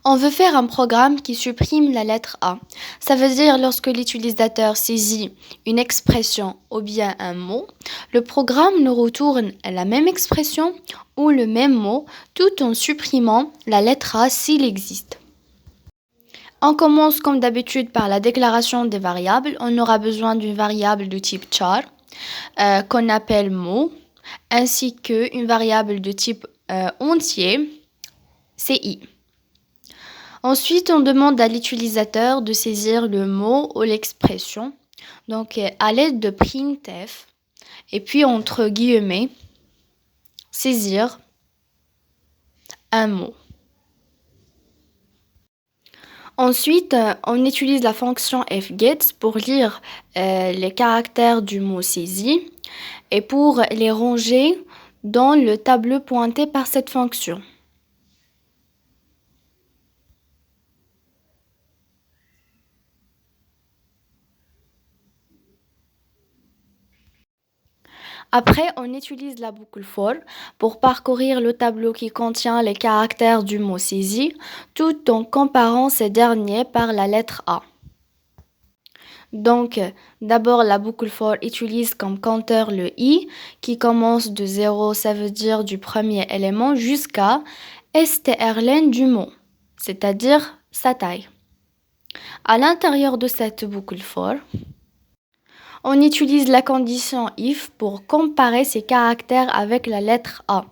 On veut faire un programme qui supprime la lettre A. Ça veut dire lorsque l'utilisateur saisit une expression ou bien un mot, le programme nous retourne la même expression ou le même mot tout en supprimant la lettre A s'il existe. On commence comme d'habitude par la déclaration des variables. On aura besoin d'une variable de type char qu'on appelle mot, ainsi qu'une variable de type entier, CI. Ensuite, on demande à l'utilisateur de saisir le mot ou l'expression, donc à l'aide de printf, et puis entre guillemets, saisir un mot. Ensuite, on utilise la fonction fget pour lire les caractères du mot saisi et pour les ranger dans le tableau pointé par cette fonction. Après, on utilise la boucle for pour parcourir le tableau qui contient les caractères du mot saisi, tout en comparant ces derniers par la lettre A. Donc, d'abord, la boucle for utilise comme compteur le i, qui commence de 0, ça veut dire du premier élément, jusqu'à strlen du mot, c'est-à-dire sa taille. À l'intérieur de cette boucle for, on utilise la condition if pour comparer ces caractères avec la lettre A.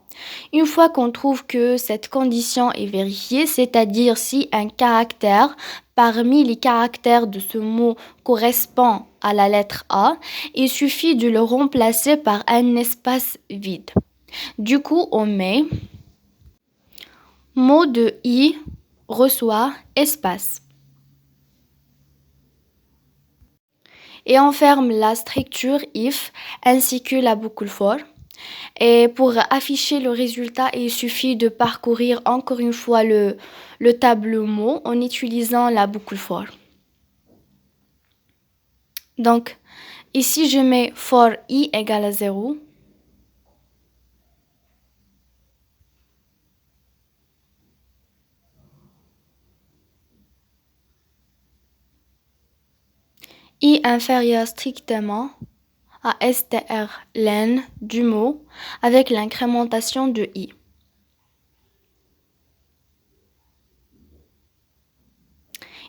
Une fois qu'on trouve que cette condition est vérifiée, c'est-à-dire si un caractère parmi les caractères de ce mot correspond à la lettre A, il suffit de le remplacer par un espace vide. Du coup, on met mot de i reçoit espace. Et on ferme la structure if ainsi que la boucle for. Et pour afficher le résultat, il suffit de parcourir encore une fois le tableau mot en utilisant la boucle for. Donc, ici, je mets for i égale à 0. I inférieur strictement à strlen du mot avec l'incrémentation de i.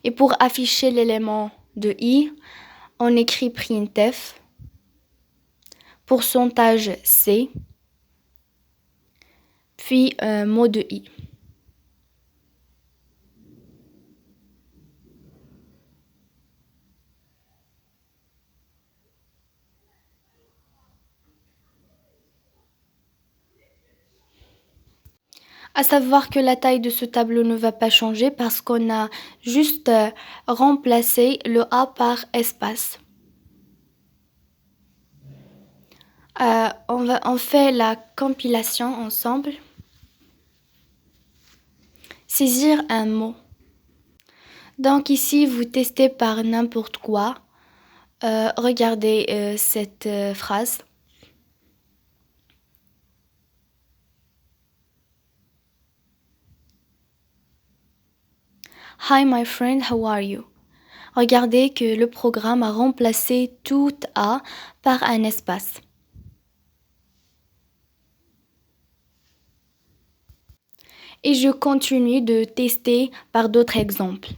Et pour afficher l'élément de i, on écrit printf, pourcentage C, puis mot de i. À savoir que la taille de ce tableau ne va pas changer parce qu'on a juste remplacé le A par espace. On fait la compilation ensemble. Saisir un mot. Donc ici, vous testez par n'importe quoi. Regardez cette phrase. Hi my friend, how are you? Regardez que le programme a remplacé tout A par un espace. Et je continue de tester par d'autres exemples.